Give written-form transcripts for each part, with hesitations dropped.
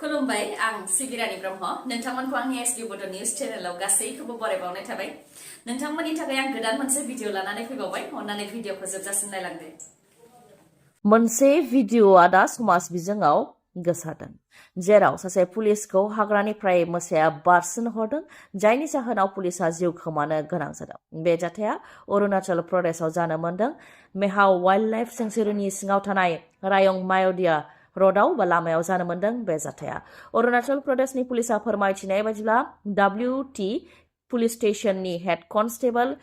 खुलुमबाय आं सिबिरानि ब्रह्म नोंथांमोनखौ आंनि एसबि बड' निउज चेनेलाव गासैखौबो बरायबावनाय थाबाय नोंथांमोननि थाखाय आं गोदान मोनसे भिडिअ लानानै फैबावबाय अन्नानै भिडिअखौ जोबजासिम नायलांदो मोनसे भिडिअआ दा समाज बिजोङाव गोसारदों जेराव सासे पुलिसखौ हाग्रानिफ्राय मोसाया बारसिन हरदों जायनि जाहोनाव पुलिसा जिउ खोमानो गोनां जादों बे जाथाया अरुणाचल प्रदेशआव जानो मोनदों मेहाव वाइल्ड लाइफ सेंचुरिनि सिङाव थानाय रायं माय'दिया र'डआव बा लामायाव जानो मोनदों बे जाथाया अरुणाचल प्रदेशनि पुलिसा फोरमायथिनाय बायदिब्ला WT पुलिस स्टेशननि हेड कनस्टेबल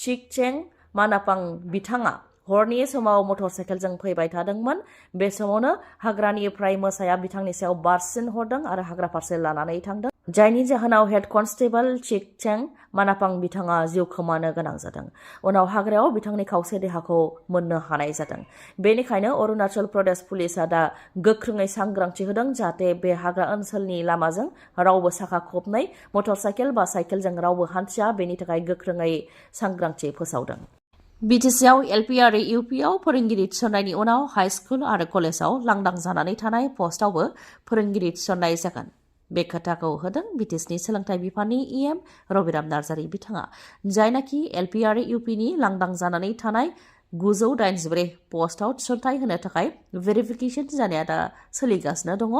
चिकचें मानापां बिथाङा हरनि समाव मटरसाइकेलजों फैबाय थादोंमोन बे समावनो हाग्रानिफ्राय मोसाया बिथांनि सायाव बारसिन हरदों आरो हाग्रा फारसे लानानै थांदों जायनि जाहोनाव हेड कनस्टेबल चिकचें मानापां बिथाङा जिउ खोमानो गोनां जादों उनाव हाग्रायाव बिथांनि खावसे देहाखौ मोननो हानाय जादों बेनिखायनो अरुणाचल प्रदेश पुलिसा दा गोख्रोङै सांग्रांथि होदों जाहाथे बे हाग्रा ओनसोलनि लामाजों रावबो साखा खबनै मटरसाइकेल बा साइकेलजों रावबो हान्थिया बेनि थाखाय गोख्रोङै सांग्रांथि फोसावदों बिटिसिआव एलपि आरो इउपिआव फोरोंगिरि थिसननायनि उनाव हाई स्कुल आरो कलेजाव लांदां जानानै थानाय पस्टआवबो फोरोंगिरि थिसननाय जागोन बे खोथाखौ होदों बिटिसिनि सोलोंथाइ बिफाननि इएम रबिराम नार्जारि बिथाङा जायनाखि एलपि आरो इउपिनि लांदां जानानै थानाय 984 पस्टआव थिसनथाइ होनो थाखाय भेरिफिकेसन जानाया दा सोलिगासिनो दङ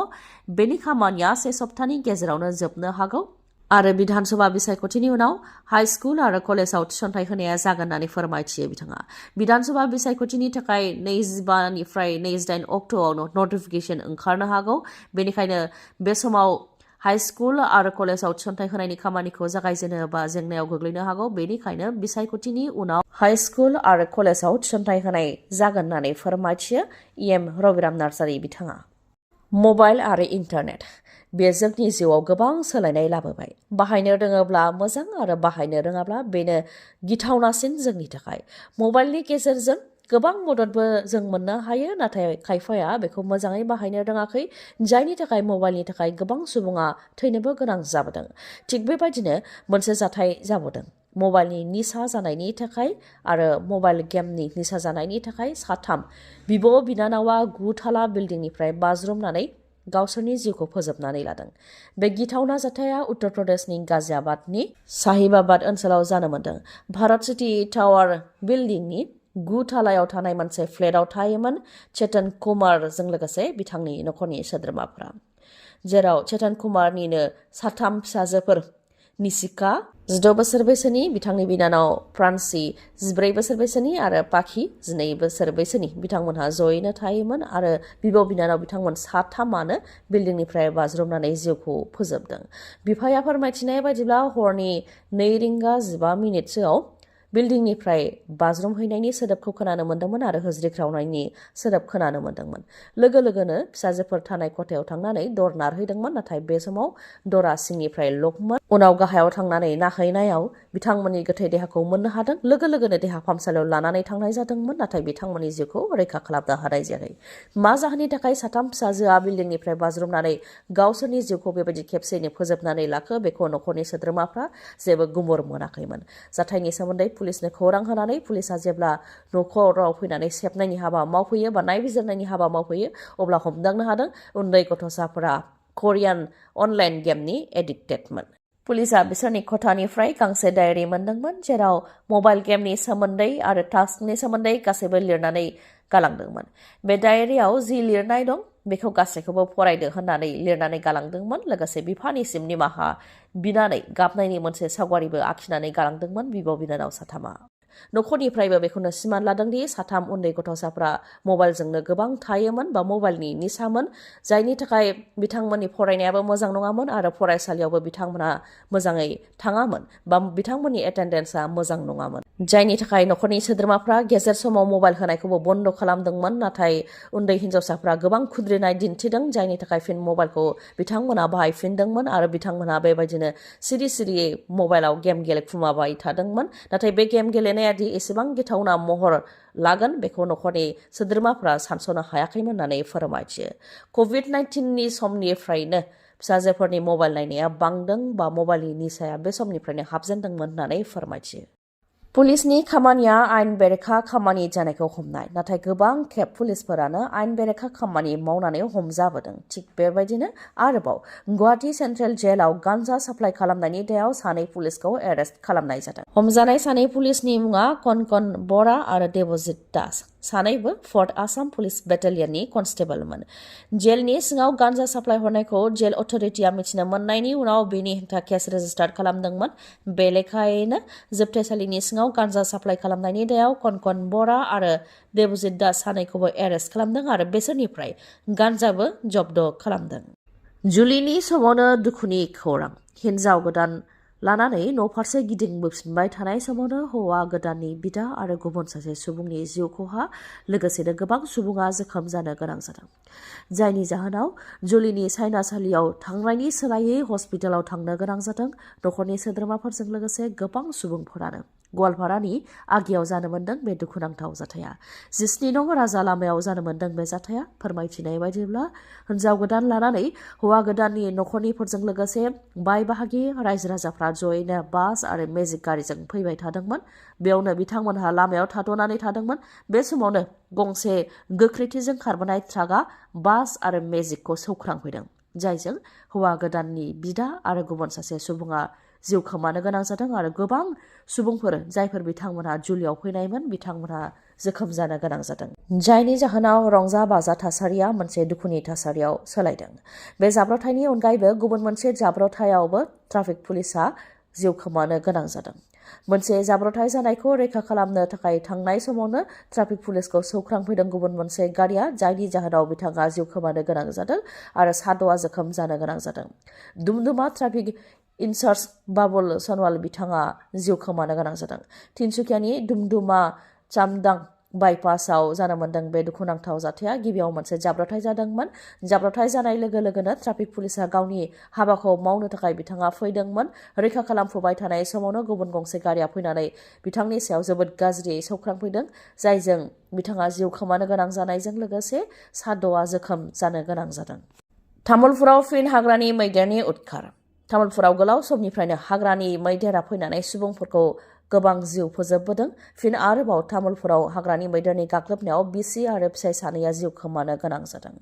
बेनि खामानिया से सप्तानि गेजेरावनो जोबनो हागौ आरो बिधानसभा बिसायख'थिनि उनाव हाई स्कुल आरो कलेजाव थिसनथाइ होनाया जागोन होननानै फोरमायथियो बिथाङा बिधानसभा बिसायख'थिनि थाखाय 25 निफ्राय 28 अक्ट'आव नटिफिकेसन ओंखारनो हागौ बेनिखायनो बे समाव हाई स्कुल आरो कलेजाव थिसनथाइ होनायनि खामानिखौ जागायजेनो बा जेंनायाव गोग्लैनो हागौ बेनिखायनो बिसायख'थिनि उनाव हाई स्कुल आरो कलेजाव थिसनथाइ होनाय जागोन होननानै फोरमायथियो इएम रबिराम नार्जारि बिथाङा मबाइल आरो इन्टारनेट बे जोंनि जिउआव गोबां सोलायनाय लाबोबाय बाहायनो रोङोब्ला मोजां आरो बाहायनो रोङाब्ला बेनो गिथावनासिन जोंनि थाखाय मबाइलनि गेजेरजों गोबां मददबो जों मोननो हायो नाथाय खायफाया बेखौ मोजाङै बाहायनो रोङाखै जायनि थाखाय मबाइलनि थाखाय गोबां सुबुङा थैनोबो गोनां जाबोदों थिग बेबायदिनो मोनसे जाथाय जाबोदों मबाइलनि निसा जानायनि थाखाय आरो मबाइल गेमनि निसा जानायनि थाखाय साथाम बिब' बिनानावा 9 थाला बिल्डिंनिफ्राय बाज्रुमनानै गावसोरनि जिउखौ फोजोबनानै लादों बे गिथावना जाथाया उत्तर प्रदेशनि गाजियाबादनि साहिबाबाद ओनसोलाव जानो मोनदों भारत सिटी टावार बिल्डिंनि 9 थालायाव थानाय मोनसे फ्लेटआव थायोमोन चेतन कुमारजों लोगोसे बिथांनि नखरनि सोद्रोमाफोरा जेराव चेतन कुमारनिनो साथाम फिसाजोफोर निशिका 16 बोसोर बैसोनि बिथांनि बिनानाव प्रान्सि 14 बोसोर बैसोनि आरो पाखि 12 बोसोर बैसोनि बिथांमोनहा जयैनो थायोमोन आरो बिब' बिनानाव बिथांमोन साथामानो बिल्डिंनिफ्राय बाज्रुमनानै जिउखौ फोजोबदों बिफाया फोरमायथिनाय बायदिब्ला हरनि 2:15 बिल्डिंनिफ्राय बाज्रुमहैनायनि सोदोबखौ खोनानो मोन्दोंमोन आरो होज्रिख्रावनायनि सोदोब खोनानो मोन्दोंमोन लोगो लोगोनो फिसाजोफोर थानाय खथायाव थांनानै दर नारहैदोंमोन नाथाय बे समाव दरा सिंनिफ्राय लकमोन उनाव गाहायाव थांनानै नायहैनायाव बिथांमोननि गोथै देहाखौ मोननो हादों लोगो लोगोनो देहा फाहामसालियाव लानानै थांनाय जादोंमोन नाथाय बिथांमोननि जिउखौ रैखा खालामनो हानाय जायाखै मा जाहोननि थाखाय साथाम फिसाजोआ बिल्डिंनिफ्राय बाज्रुमनानै गावसोरनि जिउखौ बेबायदि खेबसेयैनो फोजोबनानै लाखो बेखौ नखरनि सोद्रोमाफ्रा जेबो गुमुर मोनाखैमोन जाथायनि सोमोन्दै पुलिसनो खौरां होनानै पुलिसा जेब्ला नखराव फैनानै सेबनायनि हाबा मावफैयो बा नायबिजिरनायनि हाबा मावफैयो अब्ला हमदांनो हादों उन्दै गथ'साफोरा करियान अनलाइन गेमनि एडिक्टेडमोन पुलिसा बिसोरनि खथानिफ्राय गांसे डायरि मोनदोंमोन जेराव मबाइल गेमनि सोमोन्दै आरो टास्कनि सोमोन्दै गासैबो लिरनानै गालांदोंमोन बे डायरियाव जि लिरनाय दं बेखौ गासैखौबो फरायदो होननानै लिरनानै गालांदोंमोन लोगोसे बिफानिसिम निमाहा बिनानै गाबनायनि मोनसे सावगारिबो आखिनानै गालांदोंमोन बिब' बिनानाव साथामा नखरनिफ्रायबो बेखौनो सिमान लादोंदि साथाम उन्दै गथ'साफ्रा मबाइलजोंनो गोबां थायोमोन बा मबाइलनि निसामोन जायनि थाखाय बिथांमोननि फरायनायाबो मोजां नङामोन आरो फरायसालियावबो बिथांमोना मोजाङै थाङामोन बा बिथांमोननि एटेन्डेन्सआ मोजां नङामोन जायनि थाखाय नखरनि सोद्रोमाफ्रा गेजेर समाव मबाइल होनायखौबो बन्द खालामदोंमोन नाथाय उन्दै हिन्जावसाफ्रा गोबां खुद्रिनाय दिन्थिदों जायनि थाखाय फिन मबाइलखौ बिथांमोना बाहायफिनदोंमोन आरो बिथांमोना बेबायदिनो सिरि सिरियै मबाइलाव गेम गेलेखुमाबाय थादोंमोन नाथाय बे गेम गेलेनाया दि एसेबां गिथावना महर लागोन बेखौ नखरनि सोद्रोमाफ्रा सानस'नो हायाखैमोन होननानै फोरमायथियो COVID-19 समनिफ्रायनो फिसाजोफोरनि मबाइल नायनाया बांदों बा मबाइलनि निसाया बे समनिफ्रायनो हाबजेनदोंमोन होननानै फोरमायथियो पुलिसनि खामानिया आयेन बेरेखा खामानि जानायखौ हमनाय, नाथाय गोबां खेब पुलिसफोरानो आयेन बेरेखा खामानि मावनानै हमजाबोदों। थिग बेबायदिनो आरोबाव गुवाहाटी सेन्ट्रेल जेलाव गान्जा साप्लाइ खालामनायनि दायाव सानै पुलिसखौ एरेस्ट खालामनाय जादों। हमजानाय सानै पुलिसनि मुङा कनकन बरा आरो देबजित दास। सानैबो 4th आसाम पुलिस बेटालियननि कनस्टेबलमोन। जेलनि सिङाव गान्जा साप्लाइ हरनायखौ जेल अथरिटिया मिथिनो मोननायनि उनाव बेनि हेंथा केस रेजिस्टार खालामदोंमोन। बे लेखायैनो जोबथेसालिनि सिङाव गान्जा साप्लाइ खालामनायनि दायाव कनकन बरा आरो देबजित दास सानैखौबो एरेस्ट खालामदों आरो बिसोरनिफ्राय गान्जाबो जब्द खालामदों। जुलिनि समावनो दुखुनि खौरां। हिनजाव गोदान लानानै न'फारसे गिदिंबोफिनबाय थानाय समावनो हौवा गोदाननि बिदा आरो गुबुन सासे सुबुंनि जिउ खहा, लोगोसेनो गोबां सुबुङा जोखोम जानो गोनां जादों। जायनि जाहोनाव जुलिनि सायनासालियाव थांनायनि सोलायै हस्पिटालाव थांनो गोनां जादों। न'खरनि सोद्रोमाफोरजों लोगोसे गोबां सुबुंफोरानो गवालपारानि आगियाव जानो मोन्दों बे दुखुनांथाव जाथाया। 17 नं राजा लामायाव जानो मोन्दों बे जाथाया। फोरमायथिनाय बायदिब्ला हिनजाव गोदान लानानै हौवा गोदाननि न'खरनिफोरजों लोगोसे बाय बाहागि रायजो राजाफ्रा जयैनो बास आरो मेजिक गारिजों फैबाय थादोंमोन। बेयावनो बिथांमोनहा लामायाव थाद'नानै थादोंमोन। बे समावनो गंसे गोख्रैथिजों खारबोनाय ट्राकआ बास आरो मेजिकखौ सौख्रांफैदों, जायजों हौवा गोदाननि बिदा आरो गुबुन सासे सुबुङा जिउ खोमानो गोनां जादों आरो गोबां सुबुंफोर जायफोर बिथांमोनहा जुलियाव फैनायमोन बिथांमोनहा जोखोम जानो गोनां जादों। जायनि जाहोनाव रंजा बाजा थासारिया मोनसे दुखुनि थासारियाव सोलायदों। बे जाब्रबथायनि अनगायैबो गुबुन मोनसे जाब्रबथायावबो ट्राफिक पुलिसा जिउ खोमानो गोनां जादों। मोनसे जाब्रबथाय जानायखौ रैखा खालामनो थाखाय थांनाय समावनो ट्राफिक पुलिसखौ सौख्रांफैदों गुबुन मोनसे गारिया, जायनि जाहोनाव बिथाङा जिउ खोमानो गोनां जादों आरो साद'आ जोखोम जानो गोनां जादों। दुमदुमा ट्राफिक इनचार्ज बाबुल सनवाल बिथाङा जिउ खोमानो गोनां जादों। तिनसुकियानि दुमदुमा चामदां बाइपासाव जानो मोन्दों बे दुखुनांथाव जाथाया। गिबियाव मोनसे जाब्रबथाय जादोंमोन। जाब्रबथाय जानाय लोगो लोगोनो ट्राफिक पुलिसा गावनि हाबाखौ मावनो थाखाय बिथाङा फैदोंमोन। रैखा खालामफुबाय थानाय समावनो गुबुन गंसे गारिया फैनानै बिथांनि सायाव जोबोद गाज्रियै सौख्रांफैदों, जायजों बिथाङा जिउ खोमानो गोनां जानायजों लोगोसे साद'आ जोखोम जानो गोनां जादों। तामुलपुराव फिन हाग्रानि मैदेरनि उदखार। तामुलपुराव गोलाव समनिफ्रायनो हाग्रानि मैदेरा फैनानै सुबुंफोरखौ गोबां जिउ फोजोबबोदों। फिन आरोबाव तामुलपुराव हाग्रानि मैदेरनि गाग्लोबनायाव बिसि आरो फिसाय सानैया जिउ खोमानो गोनां जादों।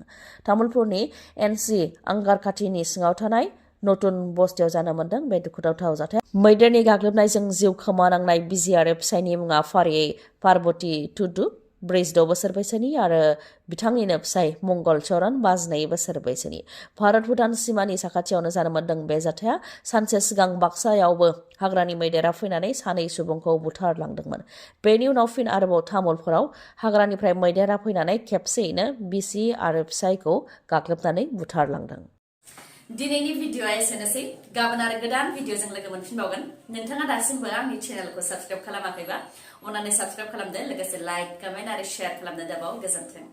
तामुलपुरनि एनसि आंगारखाथिनि सिङाव थानाय नतुन बस्तियाव जानो मोन्दों बे दुखुनांथाव जाथाया। मैदेरनि गाग्लोबनायजों जिउ खोमानांनाय बिसि आरो फिसायनि मुङा फारियै पार्बती टुडु 46 बोसोर बैसोनि आरो बिथांनिनो फिसाय मंगल चरण 52 बोसोर बैसोनि। भारत भुटान सिमानि साखाथियावनो जानो मोन्दों बे जाथाया। सानसे सिगां बाक्सायावबो हाग्रानि मैदेरा फैनानै सानै सुबुंखौ बुथारलांदोंमोन। बेनि उनाव फिन आरोबाव तामुलपुराव हाग्रानिफ्राय मैदेरा फैनानै खेबसेयैनो बिसि आरो फिसायखौ गाग्लोबनानै बुथारलांदों। दिनैनि भिडिअआ एसेनोसै। गाबोन आरो गोदान भिडिअजों लोगो मोनफिनबावगोन। नोंथाङा दासिमबो आंनि चेनेलखौ साबस्क्राइब खालामाखैबा अन्नानै साबस्क्राइब खालामदो, लोगोसे लाइक, कमेन्ट आरो शेयार खालामनो दाबाव। गोजोन्थों।